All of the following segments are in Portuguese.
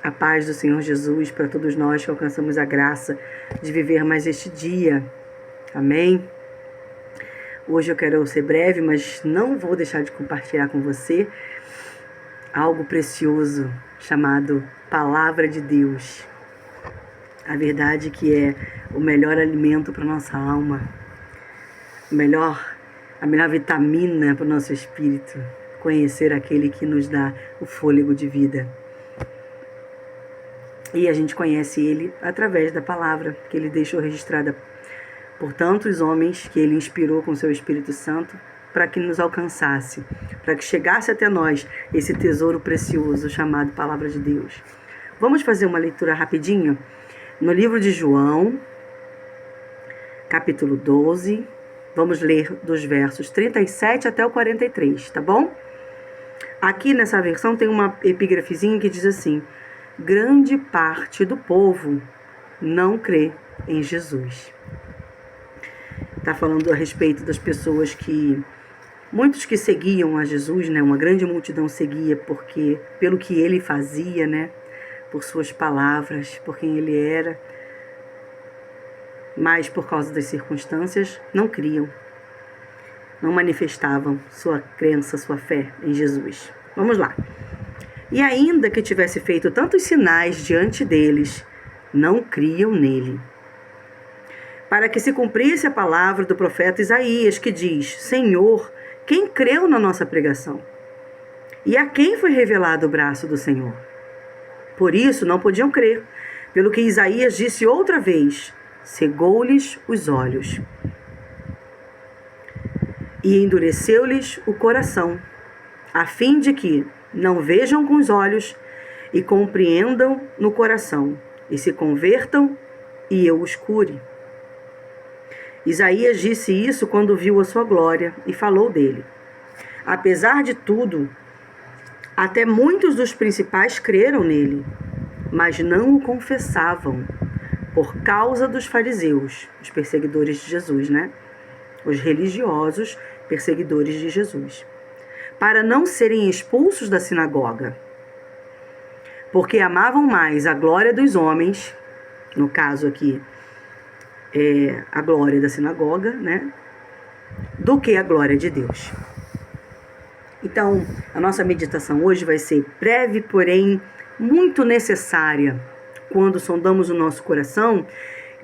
A paz do Senhor Jesus para todos nós que alcançamos a graça de viver mais este dia. Amém? Hoje eu quero ser breve, mas não vou deixar de compartilhar com você algo precioso chamado Palavra de Deus. A verdade que é o melhor alimento para a nossa alma, a melhor vitamina para o nosso espírito. Conhecer aquele que nos dá o fôlego de vida. E a gente conhece ele através da palavra que ele deixou registrada por tantos homens que ele inspirou com seu Espírito Santo para que nos alcançasse, para que chegasse até nós esse tesouro precioso chamado Palavra de Deus. Vamos fazer uma leitura rapidinho no livro de João, capítulo 12. Vamos ler dos versos 37 até o 43, tá bom? Aqui nessa versão tem uma epigrafezinha que diz assim: grande parte do povo não crê em Jesus. Está falando a respeito das pessoas muitos que seguiam a Jesus, né? Uma grande multidão seguia pelo que ele fazia, né? Por suas palavras, por quem ele era. Mas por causa das circunstâncias, não criam. Não manifestavam sua crença, sua fé em Jesus. Vamos lá. E ainda que tivesse feito tantos sinais diante deles, não criam nele. Para que se cumprisse a palavra do profeta Isaías, que diz: Senhor, quem creu na nossa pregação? E a quem foi revelado o braço do Senhor? Por isso não podiam crer, pelo que Isaías disse outra vez: cegou-lhes os olhos e endureceu-lhes o coração, a fim de que não vejam com os olhos e compreendam no coração, e se convertam e eu os cure. Isaías disse isso quando viu a sua glória e falou dele. Apesar de tudo, até muitos dos principais creram nele, mas não o confessavam, por causa dos fariseus, os perseguidores de Jesus, né? Os religiosos perseguidores de Jesus, para não serem expulsos da sinagoga, porque amavam mais a glória dos homens, no caso aqui, a glória da sinagoga, né, do que a glória de Deus. Então, a nossa meditação hoje vai ser breve, porém muito necessária, quando sondamos o nosso coração,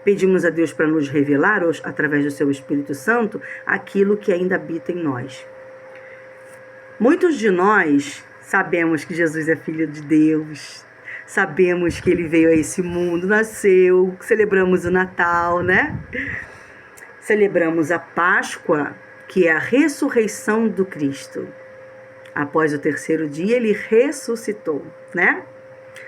pedimos a Deus para nos revelar, através do seu Espírito Santo, aquilo que ainda habita em nós. Muitos de nós sabemos que Jesus é Filho de Deus, sabemos que ele veio a esse mundo, nasceu, celebramos o Natal, né? Celebramos a Páscoa, que é a ressurreição do Cristo. Após o terceiro dia, ele ressuscitou, né?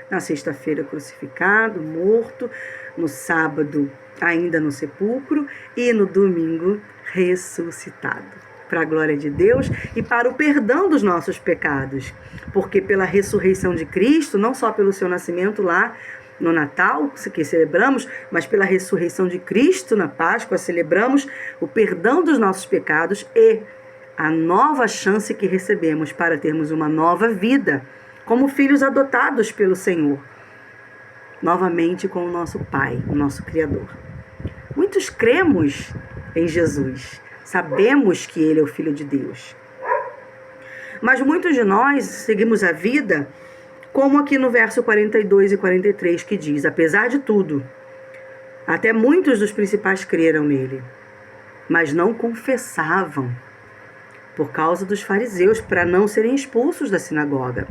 Na sexta-feira crucificado, morto, no sábado ainda no sepulcro e no domingo ressuscitado. Para a glória de Deus e para o perdão dos nossos pecados. Porque pela ressurreição de Cristo, não só pelo seu nascimento lá no Natal, que celebramos, mas pela ressurreição de Cristo na Páscoa, celebramos o perdão dos nossos pecados e a nova chance que recebemos para termos uma nova vida, como filhos adotados pelo Senhor, novamente com o nosso Pai, o nosso Criador. Muitos cremos em Jesus, sabemos que ele é o Filho de Deus. Mas muitos de nós seguimos a vida, como aqui no verso 42 e 43, que diz: apesar de tudo, até muitos dos principais creram nele, mas não confessavam, por causa dos fariseus, para não serem expulsos da sinagoga,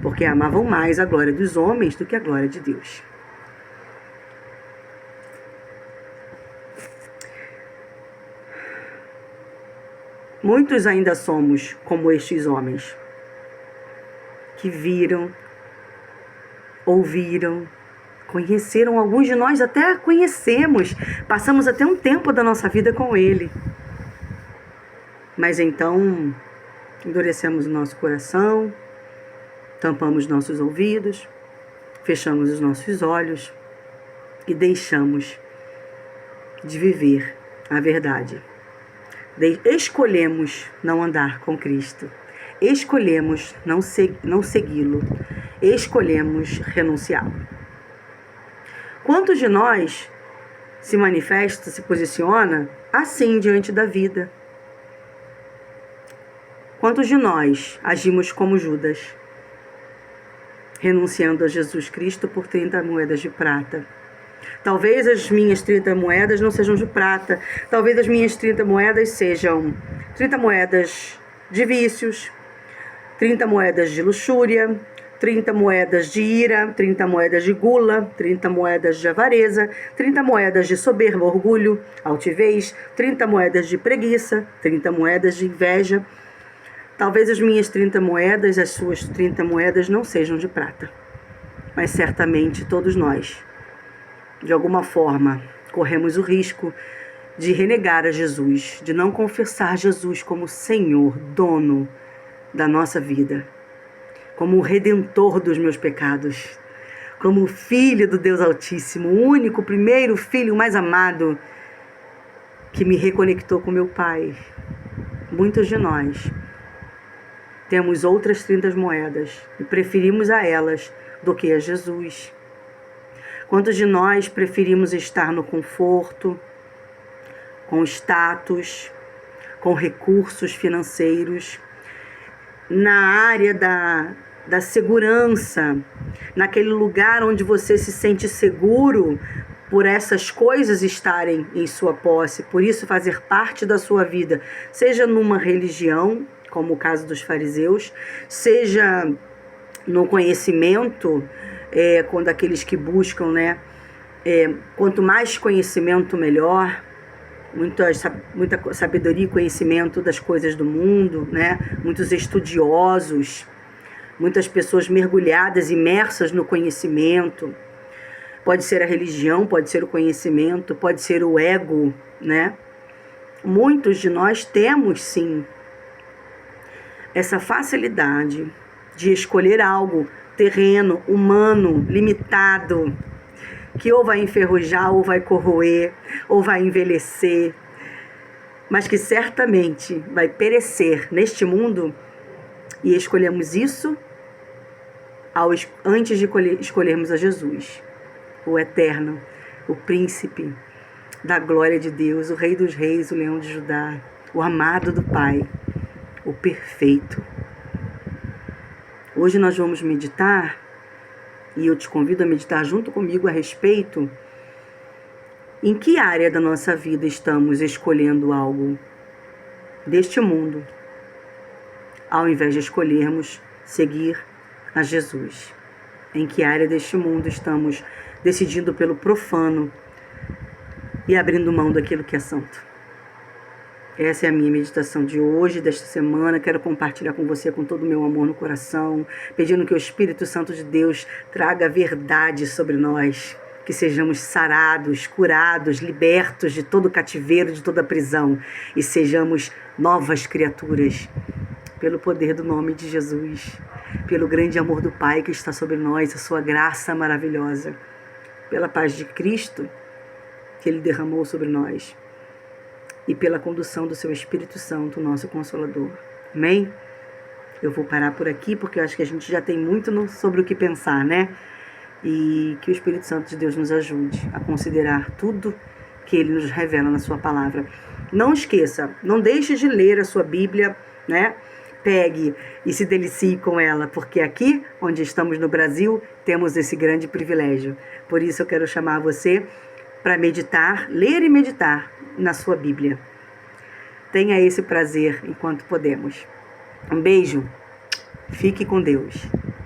porque amavam mais a glória dos homens do que a glória de Deus. Muitos ainda somos como estes homens, que viram, ouviram, conheceram, alguns de nós até conhecemos, passamos até um tempo da nossa vida com ele. Mas então, endurecemos o nosso coração, tampamos nossos ouvidos, fechamos os nossos olhos e deixamos de viver a verdade. Escolhemos não andar com Cristo, escolhemos não segui-lo, escolhemos renunciá-lo. Quantos de nós se manifesta, se posiciona assim diante da vida? Quantos de nós agimos como Judas, renunciando a Jesus Cristo por 30 moedas de prata? Talvez as minhas 30 moedas não sejam de prata, talvez as minhas 30 moedas sejam 30 moedas de vícios, 30 moedas de luxúria, 30 moedas de ira, 30 moedas de gula, 30 moedas de avareza, 30 moedas de soberba, orgulho, altivez, 30 moedas de preguiça, 30 moedas de inveja. Talvez as minhas 30 moedas, as suas 30 moedas não sejam de prata, mas certamente todos nós, de alguma forma, corremos o risco de renegar a Jesus, de não confessar Jesus como Senhor, dono da nossa vida, como o redentor dos meus pecados, como o Filho do Deus Altíssimo, o único, primeiro Filho mais amado, que me reconectou com meu Pai. Muitos de nós temos outras 30 moedas e preferimos a elas do que a Jesus. Quantos de nós preferimos estar no conforto, com status, com recursos financeiros, na área da segurança, naquele lugar onde você se sente seguro por essas coisas estarem em sua posse, por isso fazer parte da sua vida, seja numa religião, como o caso dos fariseus, seja no conhecimento, quando aqueles que buscam, quanto mais conhecimento, melhor, muita sabedoria e conhecimento das coisas do mundo, muitos estudiosos, muitas pessoas mergulhadas, imersas no conhecimento. Pode ser a religião, pode ser o conhecimento, pode ser o ego, Muitos de nós temos, sim, essa facilidade de escolher algo terreno, humano, limitado, que ou vai enferrujar, ou vai corroer, ou vai envelhecer, mas que certamente vai perecer neste mundo, e escolhemos isso antes de escolhermos a Jesus, o eterno, o príncipe da glória de Deus, o Rei dos Reis, o Leão de Judá, o amado do Pai, o perfeito. Hoje nós vamos meditar, e eu te convido a meditar junto comigo a respeito em que área da nossa vida estamos escolhendo algo deste mundo, ao invés de escolhermos seguir a Jesus. Em que área deste mundo estamos decidindo pelo profano e abrindo mão daquilo que é santo. Essa é a minha meditação de hoje, desta semana. Quero compartilhar com você com todo o meu amor no coração, pedindo que o Espírito Santo de Deus traga verdade sobre nós, que sejamos sarados, curados, libertos de todo cativeiro, de toda prisão, e sejamos novas criaturas, pelo poder do nome de Jesus, pelo grande amor do Pai que está sobre nós, a sua graça maravilhosa, pela paz de Cristo que Ele derramou sobre nós, e pela condução do seu Espírito Santo, nosso Consolador. Amém? Eu vou parar por aqui, porque eu acho que a gente já tem muito sobre o que pensar, E que o Espírito Santo de Deus nos ajude a considerar tudo que Ele nos revela na sua palavra. Não esqueça, não deixe de ler a sua Bíblia, Pegue e se delicie com ela, porque aqui, onde estamos no Brasil, temos esse grande privilégio. Por isso eu quero chamar você para meditar, ler e meditar na sua Bíblia. Tenha esse prazer enquanto podemos. Um beijo. Fique com Deus.